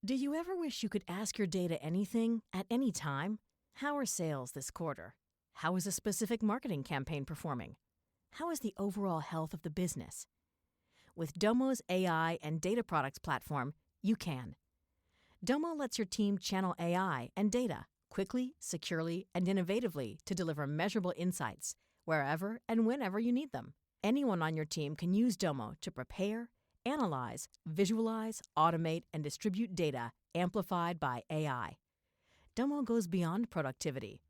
Do you ever wish you could ask your data anything at any time? How are sales this quarter? How is a specific marketing campaign performing? How is the overall health of the business? With Domo's AI and data products platform, you can. Domo lets your team channel AI and data quickly, securely, and innovatively to deliver measurable insights wherever and whenever you need them. Anyone on your team can use Domo to prepare, analyze, visualize, automate, and distribute data amplified by AI. Domo goes beyond productivity.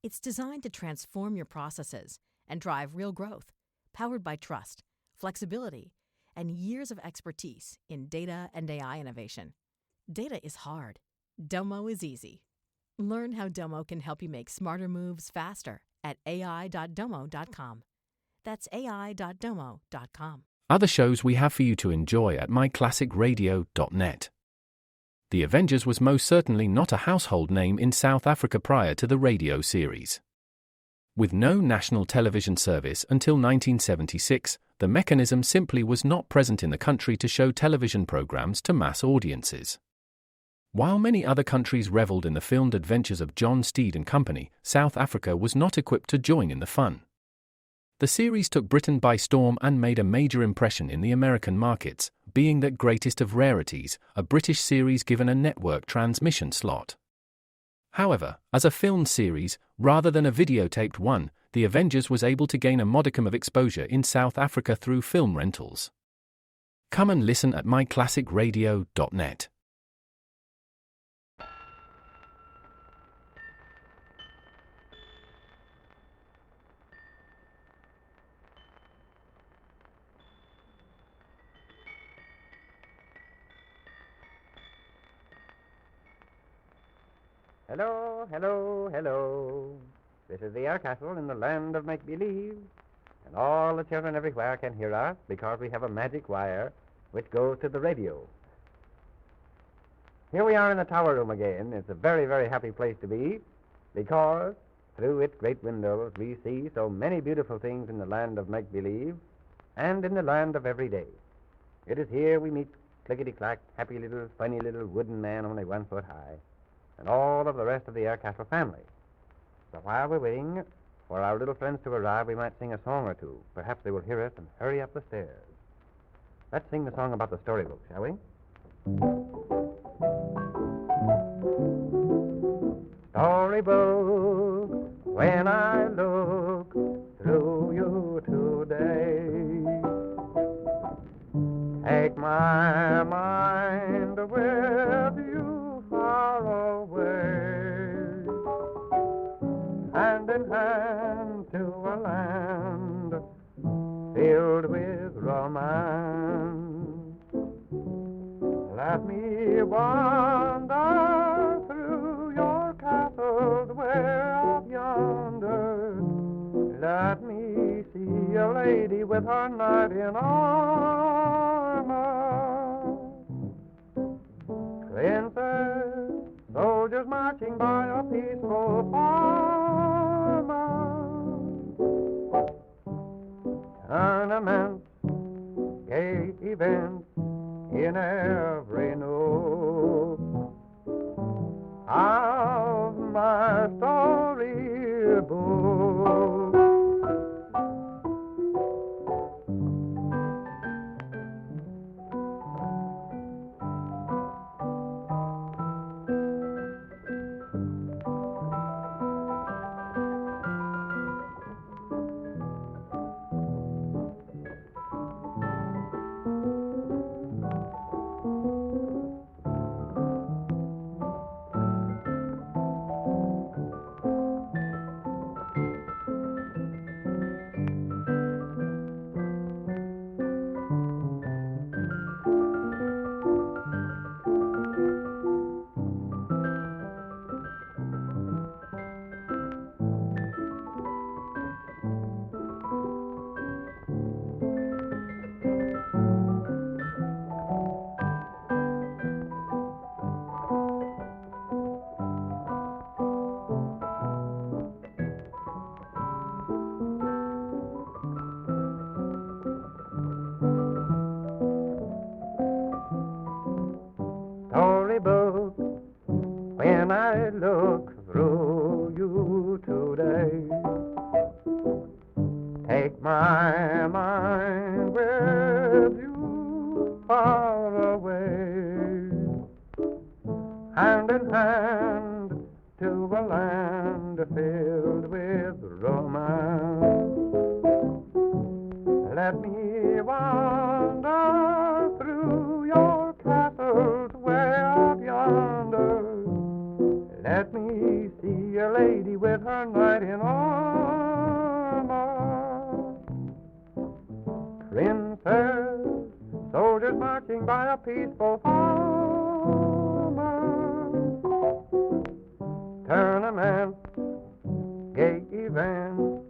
It's designed to transform your processes and drive real growth, powered by trust, flexibility, and years of expertise in data and AI innovation. Data is hard. Domo is easy. Learn how Domo can help you make smarter moves faster at ai.domo.com. That's ai.domo.com. Other shows we have for you to enjoy at myclassicradio.net. The Avengers was most certainly not a household name in South Africa prior to the radio series. With no national television service until 1976, the mechanism simply was not present in the country to show television programs to mass audiences. While many other countries reveled in the filmed adventures of John Steed and company, South Africa was not equipped to join in the fun. The series took Britain by storm and made a major impression in the American markets, being that greatest of rarities, a British series given a network transmission slot. However, as a filmed series, rather than a videotaped one, The Avengers was able to gain a modicum of exposure in South Africa through film rentals. Come and listen at myclassicradio.net. Hello, hello, hello. This is the air castle in the land of make-believe, and all the children everywhere can hear us because we have a magic wire which goes to the radio. Here we are in the tower room again. It's a very, very happy place to be because through its great windows we see so many beautiful things in the land of make-believe and in the land of every day. It is here we meet Clickety-Clack, happy little, funny little wooden man only 1 foot high, and all of the rest of the Air Castle family. So while we're waiting for our little friends to arrive, we might sing a song or two. Perhaps they will hear us and hurry up the stairs. Let's sing the song about the storybook, shall we? Storybook, when I look through you today, take my mind with you far away, hand in hand to a land filled with romance. Let me wander through your castles way up yonder. Let me see a lady with her knight in armor. Princess, soldiers marching by a peaceful farmer. Tournaments, gay events in every nook of my storybook. book when I look through you today. Take my mind with you far away, hand in hand to a land filled with romance. Let me wander through your castles way out yonder. Let me see a lady with her knight in armor. Princess, soldiers marching by a peaceful farmer. Tournaments, gay events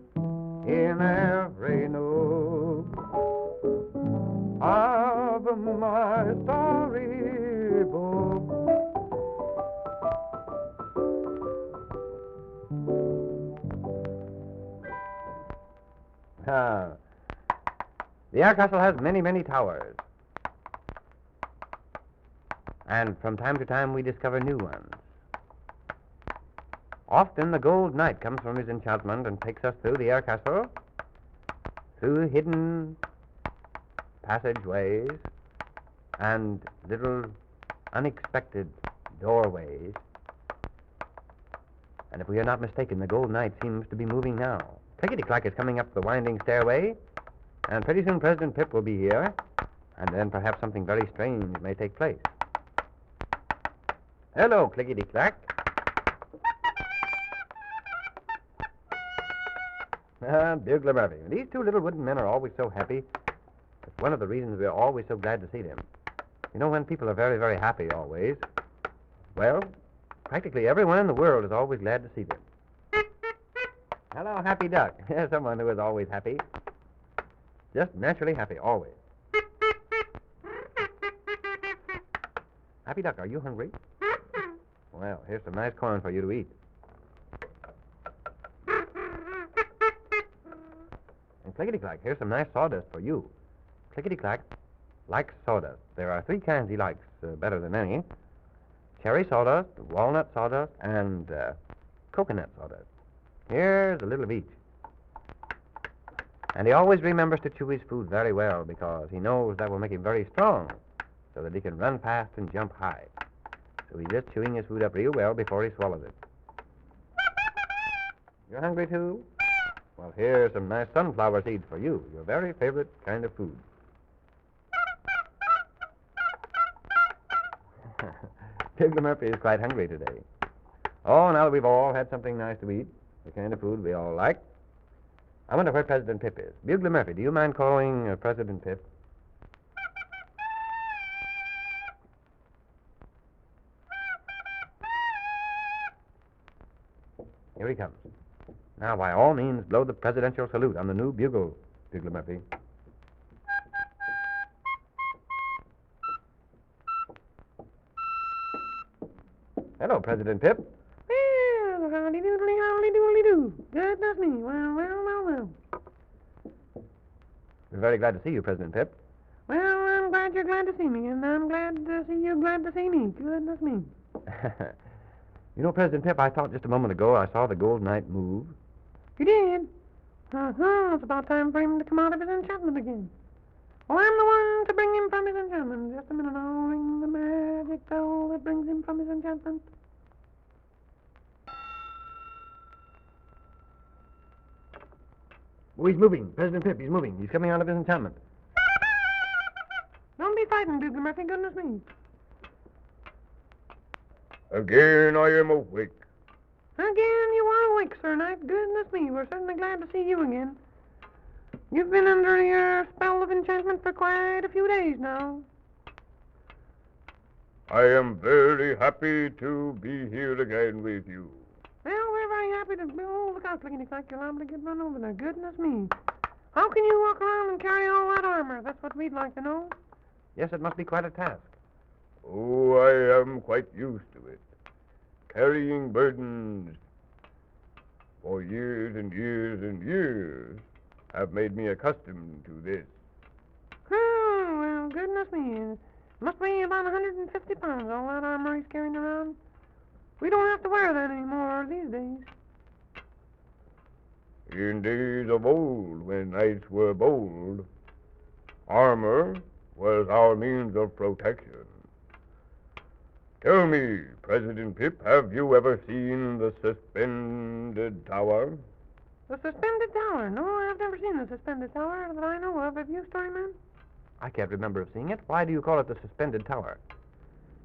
in every nook of my storybook. The air castle has many, many towers. And from time to time we discover new ones. Often the gold knight comes from his enchantment and takes us through the air castle, through hidden passageways and little unexpected doorways. And if we are not mistaken, the gold knight seems to be moving now. Clickety-Clack is coming up the winding stairway, and pretty soon President Pip will be here, and then perhaps something very strange may take place. Hello, Clickety-Clack. Bugler Murphy. These two little wooden men are always so happy. It's one of the reasons we're always so glad to see them. You know, when people are very, very happy always, well, practically everyone in the world is always glad to see them. Hello, Happy Duck. Someone who is always happy. Just naturally happy, always. Happy Duck, are you hungry? Well, here's some nice corn for you to eat. And Clickety-Clack, here's some nice sawdust for you. Clickety-Clack likes sawdust. There are 3 kinds he likes better than any. Cherry sawdust, walnut sawdust, and coconut sawdust. Here's a little of each. And he always remembers to chew his food very well because he knows that will make him very strong so that he can run fast and jump high. So he's just chewing his food up real well before he swallows it. You're hungry too? Well, here's some nice sunflower seeds for you, your very favorite kind of food. Bugler Murphy is quite hungry today. Oh, now that we've all had something nice to eat, the kind of food we all like, I wonder where President Pip is. Bugler Murphy, do you mind calling President Pip? Here he comes. Now, by all means, blow the presidential salute on the new bugle, Bugler Murphy. Hello, President Pip. Well, howdy-doodly-howdy-doodly-doo. Goodness me. Well. We're very glad to see you, President Pip. Well, I'm glad you're glad to see me, and I'm glad to see you glad to see me. Goodness me. You know, President Pip, I thought just a moment ago I saw the gold knight move. You did? It's about time for him to come out of his enchantment again. Well, I'm the one to bring him from his enchantment. Just a minute, I'll ring the magic bell that brings him from his enchantment. Oh, he's moving. President Pip, he's moving. He's coming out of his enchantment. Don't be frightened, Bugler Murphy. Goodness me. Again I am awake. Again you are awake, Sir Knight. Goodness me, we're certainly glad to see you again. You've been under your spell of enchantment for quite a few days now. I am very happy to be here again with you. Well, we're very happy to... Oh, look out, Clickety-Clack. You're liable to get run over there. Goodness me. How can you walk around and carry all that armor? That's what we'd like to know. Yes, it must be quite a task. Oh, I am quite used to it. Carrying burdens for years and years and years have made me accustomed to this. Oh, well, goodness me. Must weigh about 150 pounds, all that armor he's carrying around. We don't have to wear that anymore these days. In days of old, when knights were bold, armor was our means of protection. Tell me, President Pip, have you ever seen the suspended tower? The suspended tower? No, I've never seen the suspended tower that I know of. Have you, Storyman? I can't remember seeing it. Why do you call it the suspended tower?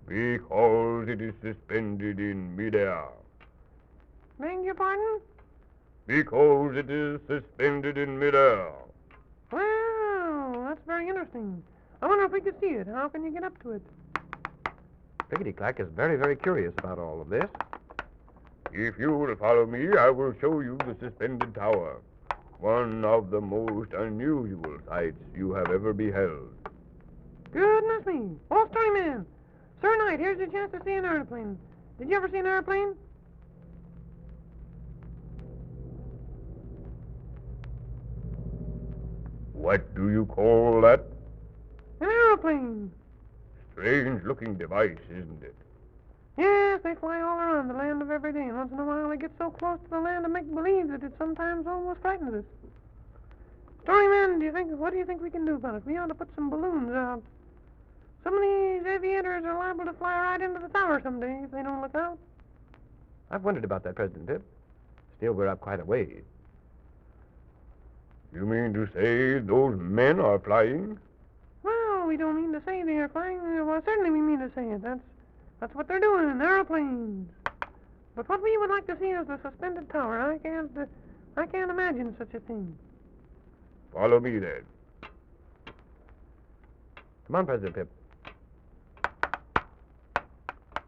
Because it is suspended in midair. Beg your pardon? Because it is suspended in midair. Well, that's very interesting. I wonder if we could see it. How can you get up to it? Clickety-Clack is very, very curious about all of this. If you will follow me, I will show you the suspended tower. One of the most unusual sights you have ever beheld. Goodness me. Oh, Storyman. Sir Knight, here's your chance to see an airplane. Did you ever see an airplane? What do you call that? An airplane. Strange-looking device, isn't it? Yes, they fly all around the land of every day, and once in a while they get so close to the land of make-believe that it sometimes almost frightens us. Storyman, what do you think we can do about it? We ought to put some balloons out. Some of these aviators are liable to fly right into the tower someday if they don't look out. I've wondered about that, President Pip. Still, we're up quite a ways. You mean to say those men are flying? Well, we don't mean to say they are flying. Well, certainly we mean to say it. That's what they're doing, airplanes. But what we would like to see is the suspended tower. I can't imagine such a thing. Follow me, then. Come on, President Pip.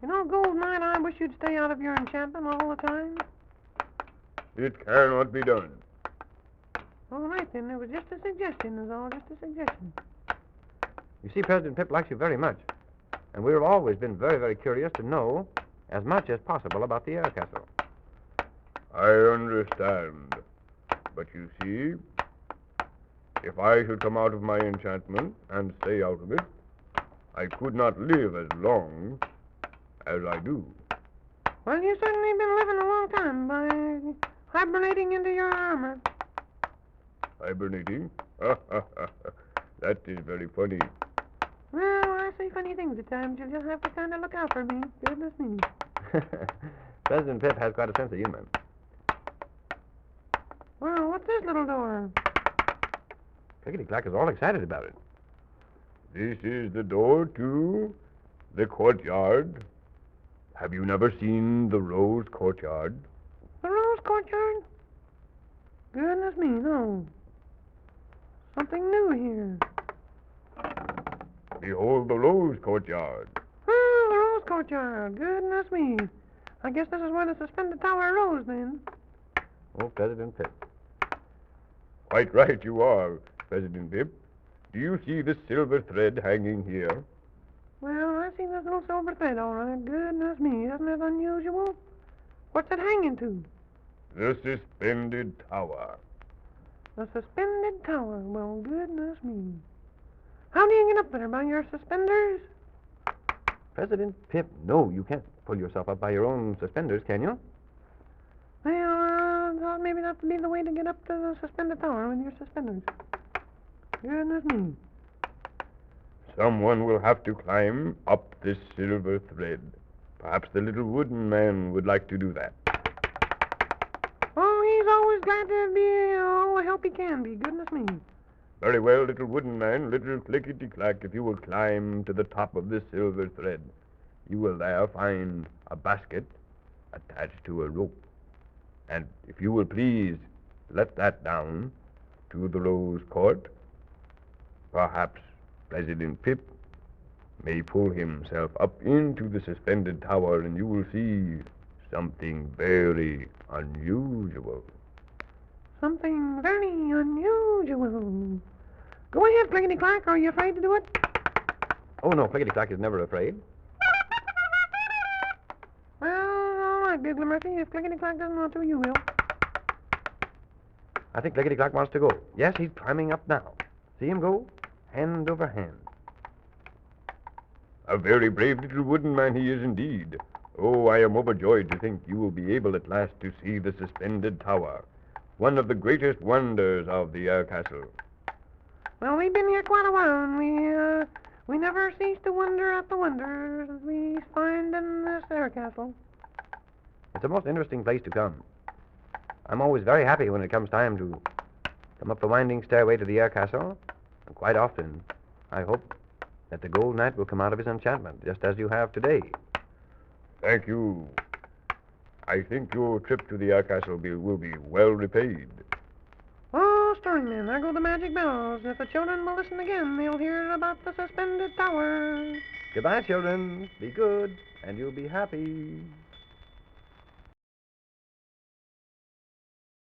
You know, Gold Knight, I wish you'd stay out of your enchantment all the time. It cannot be done. All right, then. It was just a suggestion, is all. Just a suggestion. You see, President Pip likes you very much. And we've always been very, very curious to know as much as possible about the air castle. I understand. But you see, if I should come out of my enchantment and stay out of it, I could not live as long as I do. Well, you've certainly been living a long time by hibernating into your armor. Hibernating? That is very funny. Well, I say funny things at times. You'll just have to kind of look out for me. Goodness me. President Pip has quite a sense of humor. Well, what's this little door? Clickety-Clack is all excited about it. This is the door to the courtyard. Have you never seen the Rose Courtyard? The Rose Courtyard? Goodness me, no. Something new here. Behold the Rose Courtyard. Oh, the Rose Courtyard. Goodness me. I guess this is where the suspended tower rose, then. Oh, President Pip. Quite right you are, President Pip. Do you see this silver thread hanging here? Well, I see this little silver thread, all right. Goodness me, isn't it unusual? What's it hanging to? The suspended tower. The suspended tower. Well, goodness me. How do you get up there? By your suspenders? President Pip, no, you can't pull yourself up by your own suspenders, can you? Well, I thought maybe that would be the way to get up to the suspended tower with your suspenders. Goodness me. Someone will have to climb up this silver thread. Perhaps the little wooden man would like to do that. Oh, he's always glad to be all the help he can be. Goodness me. Very well, little wooden man, little Clickety-Clack, if you will climb to the top of this silver thread, you will there find a basket attached to a rope. And if you will please let that down to the Rose Court, perhaps President Pip may pull himself up into the suspended tower, and you will see something very unusual. Something very unusual. Go ahead, Clickety-Clack. Are you afraid to do it? Oh, no, Clickety-Clack is never afraid. Well, all right, Bugler Murphy. If Clickety-Clack doesn't want to, you will. I think Clickety-Clack wants to go. Yes, he's climbing up now. See him go? Hand over hand. A very brave little wooden man he is indeed. Oh, I am overjoyed to think you will be able at last to see the suspended tower, one of the greatest wonders of the air castle. Well, we've been here quite a while, and we never cease to wonder at the wonders we find in this air castle. It's a most interesting place to come. I'm always very happy when it comes time to come up the winding stairway to the air castle, and quite often I hope that the Gold Knight will come out of his enchantment, just as you have today. Thank you. I think your trip to the air castle will be well repaid. Oh, Storyman, there go the magic bells. If the children will listen again, they'll hear about the suspended tower. Goodbye, children. Be good, and you'll be happy.